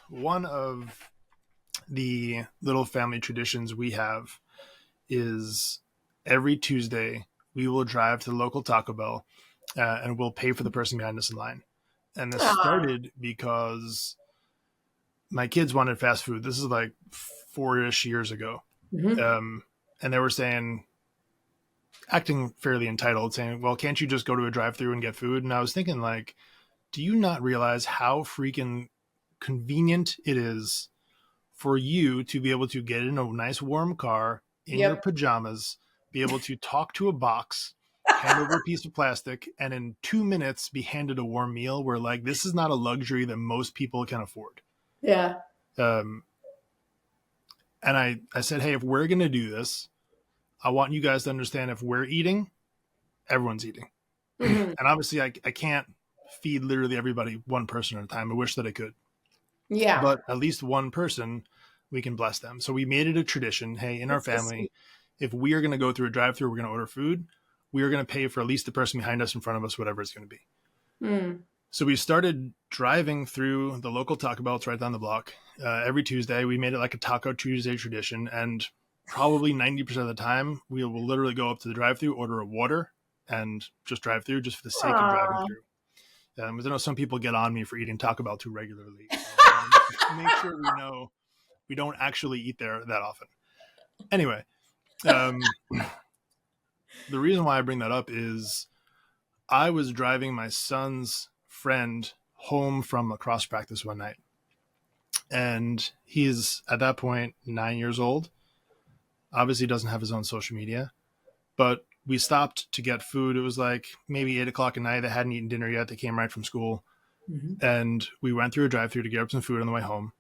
one of the little family traditions we have is every Tuesday we will drive to the local Taco Bell and we'll pay for the person behind us in line. And this Aw. started because my kids wanted fast food. This is like 4-ish years ago. Mhm. Um, and they were saying, acting fairly entitled, saying, well, can't you just go to a drive through and get food? And I was thinking, like, do you not realize how freaking convenient it is for you to be able to get in a nice warm car in your Yep. pajamas, be able to talk to a box, hand over a piece of plastic, and in 2 minutes be handed a warm meal where, like, this is not a luxury that most people can afford. Yeah. Um, and I said, hey, if we're going to do this, I want you guys to understand if we're eating, everyone's eating. Mhm. And obviously, I can't feed literally everybody one person at a time. I wish that I could. Yeah. But at least one person, we can bless them. So we made it a tradition. Hey, in our That's so family, sweet. if we are going to go through a drive through, we're going to order food, we are going to pay for at least the person behind us, in front of us, whatever it's going to be. Mm. So we started driving through the local Taco Bell. It's right down the block. Every Tuesday, we made it like a Taco Tuesday tradition. And probably 90% of the time, we will literally go up to the drive through, order a water, and just drive through just for the sake of driving Aw. through. Because I know some people get on me for eating Taco Bell too regularly. So I want to make sure we know we don't actually eat there that often. Anyway, um, the reason why I bring that up is I was driving my son's friend home from a cross practice one night. And he's at that point 9 years old. Obviously doesn't have his own social media, but we stopped to get food. It was like maybe 8 o'clock at night. They hadn't eaten dinner yet. They came right from school. Mhm. And we went through a drive through to get up some food on the way home.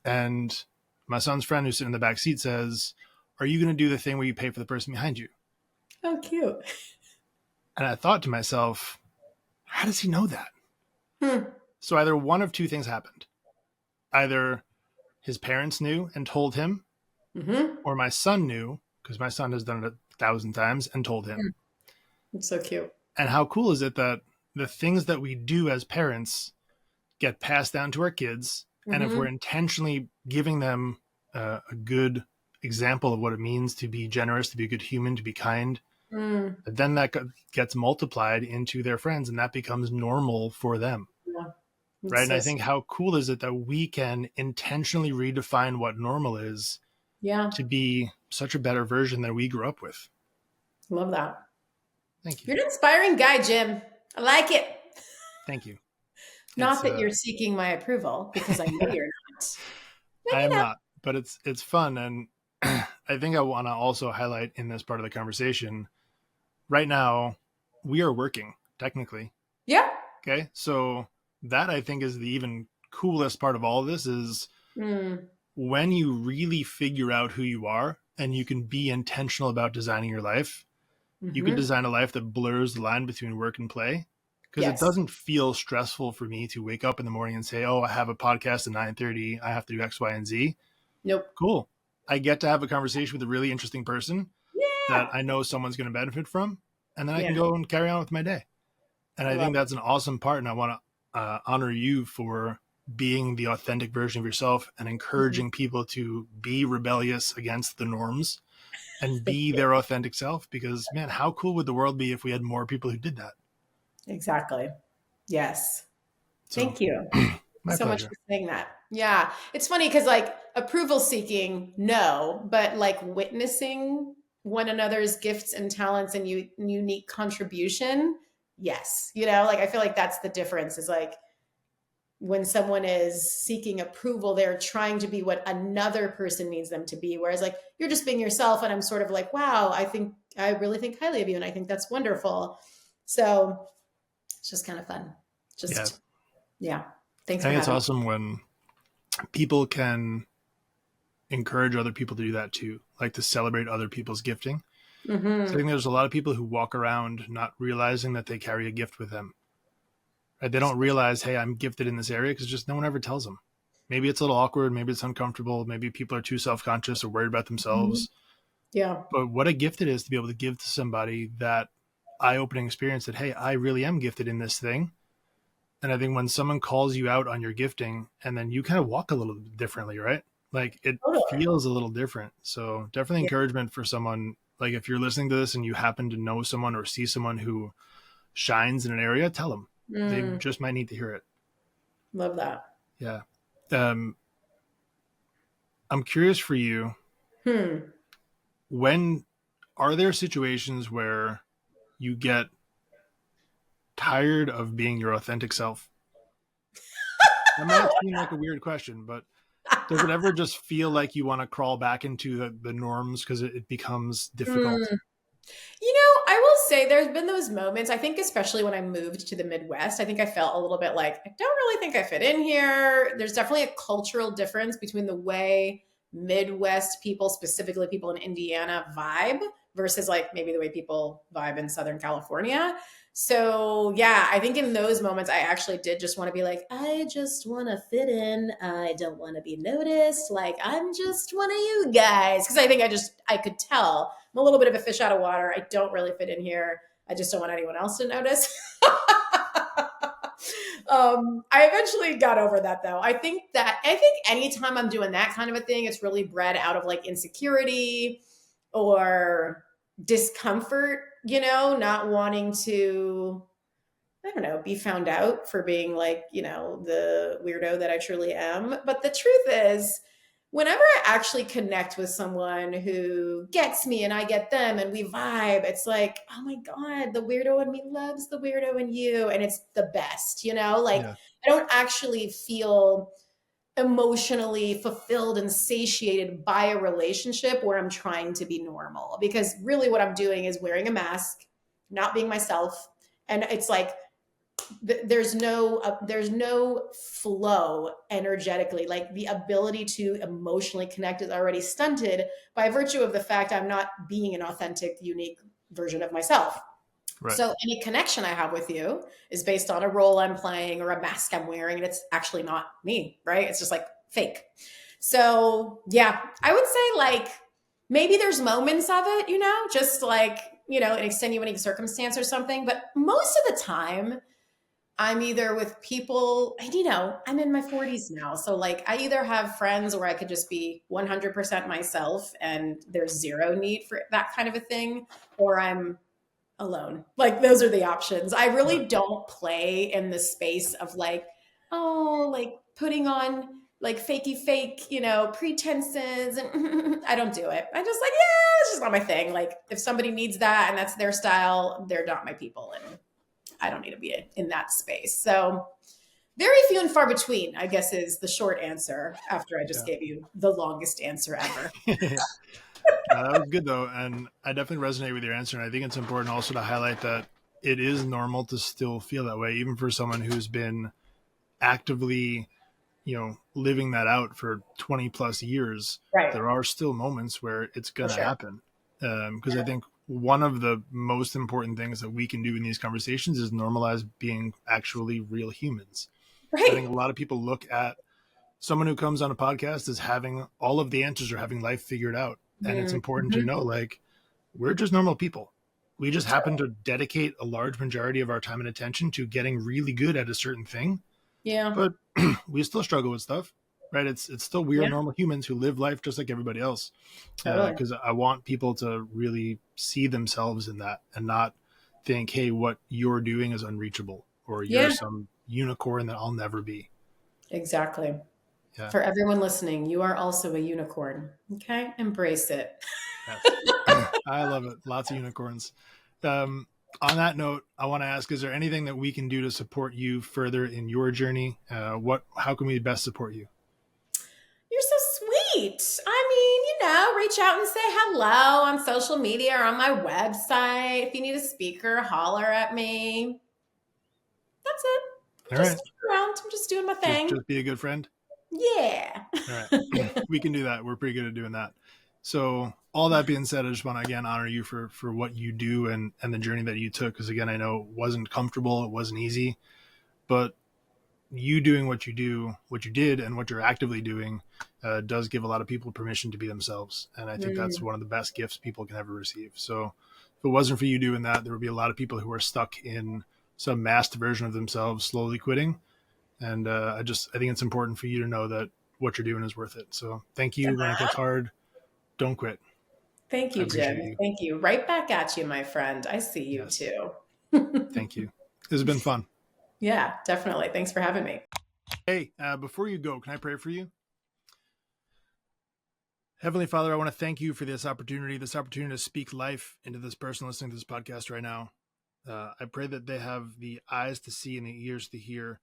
And my son's friend who's sitting in the back seat says, "Are you going to do the thing where you pay for the person behind you?" Oh, cute. And I thought to myself, how does he know that? Hmm. So either one of two things happened. Either his parents knew and told him, Mm-hmm. or my son knew, because my son has done it 1,000 times and told him. It's so cute. And how cool is it that the things that we do as parents get passed down to our kids? And if we're Mm-hmm. intentionally giving them a good example of what it means to be generous, to be a good human, to be kind, Mm. then that gets multiplied into their friends and that becomes normal for them. Yeah. Right. It's And I so think how cool is it that we can intentionally redefine what normal is yeah. to be such a better version than we grew up with. Love that. Thank you. You're an inspiring guy, Jim. I like it. Thank you. Not It's that you're seeking my approval, because I know you're not. But I you am know. not, but it's fun. And I think I want to also highlight in this part of the conversation right now, we are working technically. Yeah. Okay. So that I think is the even coolest part of all of this is Mm. when you really figure out who you are and you can be intentional about designing your life, you can Mm-hmm. design a life that blurs the line between work and play. Because it Yes. doesn't feel stressful for me to wake up in the morning and say, "Oh, I have a podcast at 9:30. I have to do X, Y, and Z." Nope. Cool. I get to have a conversation with a really interesting person that Yeah. I know someone's going to benefit from, and then I can Yeah. go and carry on with my day. And I I love think that's an awesome part. And I want to honor you for being the authentic version of yourself and it. encouraging people to be rebellious against the norms and Thank be you. their authentic self. Because, man, how cool would the world be if we had more people who did that? Exactly. Yes. So, Thank you. Thank you my so much pleasure. for saying that. Yeah. It's funny because, like, approval seeking, no, but like witnessing one another's gifts and talents and unique contribution, yes. Like, I feel like that's the difference is like when someone is seeking approval, they're trying to be what another person needs them to be. Whereas, like, you're just being yourself. And I'm sort of like, wow, I really think highly of you. And I think that's wonderful. So it's just kind of fun. Yeah. Just, yeah. Thanks I for think it's having awesome when people can encourage other people to do that too, like to celebrate other people's gifting. me. So I think there's a lot of people who walk around not realizing that they carry a gift with them. Right? They don't realize, hey, I'm gifted in this area because just no one ever tells them. Maybe it's a little awkward. Maybe it's uncomfortable. Maybe people are too self-conscious or worried about Mhm. themselves. Yeah. But what a gift it is to be able to give to somebody that eye-opening experience that, hey, I really am gifted in this thing. And I think when someone calls you out on your gifting and then you kind of walk a little differently, right? Like it Totally. feels a little different. So definitely Yeah. encouragement for someone. Like if you're listening to this and you happen to know someone or see someone who shines in an area, tell them. They Mm, just might need to hear it. love that. Yeah. Um, I'm curious for you, Hmm. when are there situations where you get tired of being your authentic self? That might seem like a weird question, but does it ever just feel like you want to crawl back into the norms because it becomes difficult? Mm. I will say there's been those moments. I think, especially when I moved to the Midwest, I think I felt a little bit like, I don't really think I fit in here. There's definitely a cultural difference between the way Midwest people, specifically people in Indiana, vibe versus like maybe the way people vibe in Southern California. So, yeah, I think in those moments, I actually did just want to be like, I just want to fit in. I don't want to be noticed. Like, I'm just one of you guys. Cause I think I could tell I'm a little bit of a fish out of water. I don't really fit in here. I just don't want anyone else to notice. I eventually got over that though. I think anytime I'm doing that kind of a thing, it's really bred out of like insecurity or discomfort, not wanting to, I don't know, be found out for being like, the weirdo that I truly am. But the truth is, whenever I actually connect with someone who gets me and I get them and we vibe, it's like, oh my God, the weirdo in me loves the weirdo in you. And it's the best, Like Yeah. I don't actually feel emotionally fulfilled and satiated by a relationship where I'm trying to be normal. Because really what I'm doing is wearing a mask, not being myself. And it's like there's no flow energetically. Like the ability to emotionally connect is already stunted by virtue of the fact I'm not being an authentic, unique version of myself. Right. So any connection I have with you is based on a role I'm playing or a mask I'm wearing, and it's actually not me, right? It's just like fake. So yeah, I would say like maybe there's moments of it, just like, an extenuating circumstance or something. But most of the time, I'm either with people, and I'm in my 40s now. So like I either have friends where I could just be 100% myself and there's zero need for that kind of a thing, or I'm alone. Like those are the options. I really Right. don't play in the space of like, oh, like putting on like fakey fake, pretenses, and I don't do it. I just like, yeah, it's just not my thing. Like if somebody needs that and that's their style, they're not my people, and I don't need to be in that space. So very few and far between, I guess, is the short answer after I just Yeah. gave you the longest answer ever. That was good though, and I definitely resonate with your answer. And I think it's important also to highlight that it is normal to still feel that way, even for someone who's been actively, living that out for 20 plus years. Right. There are still moments where it's For going to sure. happen. Because I think one of the most important things that we can do in these conversations is normalize being actually real humans. I think Right. a lot of people look at someone who comes on a podcast as having all of the answers or having life figured out. And it's important to Mm-hmm. know, like, we're just normal people. We just happen to dedicate a large majority of our time and attention to getting really good at a certain thing, Yeah. but we still struggle with stuff, right? It's still we're Yeah. normal humans who live life just like everybody else. Totally. Because I want people to really see themselves in that and not think, hey, what you're doing is unreachable or you're Yeah. some unicorn that I'll never be. Exactly. Yeah. For everyone listening, you are also a unicorn. Okay? Embrace it. Yes. I love it. Lots of unicorns. Um, on that note, I want to ask: is there anything that we can do to support you further in your journey? How can we best support you? You're so sweet. I mean, reach out and say hello on social media or on my website. If you need a speaker, holler at me. That's it. I'm All right, just around. I'm just doing my thing. just be a good friend. Yeah. All right, we can do that. We're pretty good at doing that. So, all that being said, I just want to again honor you for what you do and the journey that you took. Because again, I know it wasn't comfortable, it wasn't easy, but you doing what you do, what you did, and what you're actively doing does give a lot of people permission to be themselves. And I think that's Mm, one of the best gifts people can ever receive. So if it wasn't for you doing that, there would be a lot of people who are stuck in some masked version of themselves, slowly quitting. And I think it's important for you to know that what you're doing is worth it. So thank you. When it gets hard, don't quit. thank I you, appreciate Jim. you. Thank you. Right back at you, my friend. I see you Yes. too. Thank you. This has been fun. Yeah, definitely. Thanks for having me. Hey, before you go, can I pray for you? Heavenly Father, I want to thank you for this opportunity to speak life into this person listening to this podcast right now. I pray that they have the eyes to see and the ears to hear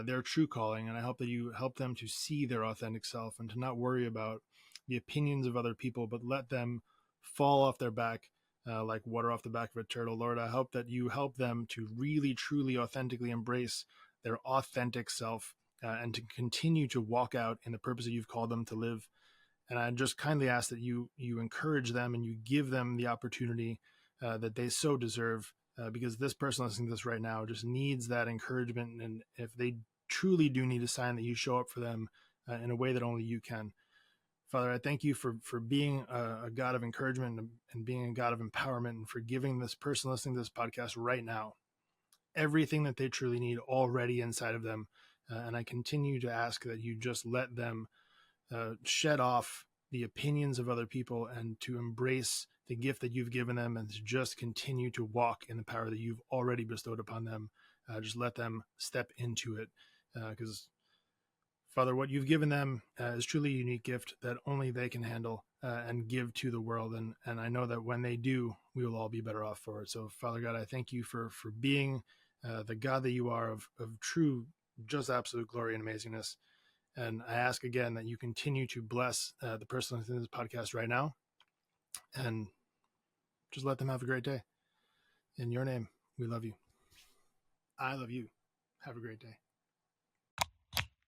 their true calling, and I hope that you help them to see their authentic self and to not worry about the opinions of other people, but let them fall off their back like water off the back of a turtle. Lord, I hope that you help them to really, truly, authentically embrace their authentic self and to continue to walk out in the purpose that you've called them to live. And I just kindly ask that you encourage them and you give them the opportunity that they so deserve, because this person listening to this right now just needs that encouragement. And if they truly do need a sign, that you show up for them in a way that only you can. Father, I thank you for being a God of encouragement and being a God of empowerment, and for giving this person listening to this podcast right now everything that they truly need already inside of them. And I continue to ask that you just let them shed off the opinions of other people and to embrace the gift that you've given them, and to just continue to walk in the power that you've already bestowed upon them. Just let them step into it, because Father, what you've given them is truly a unique gift that only they can handle and give to the world. And I know that when they do, we will all be better off for it. So Father God, I thank you for being the God that you are, of true, just absolute glory and amazingness. And I ask again that you continue to bless the person listening to this podcast right now, and just let them have a great day. In your name, we love you. I love you. Have a great day.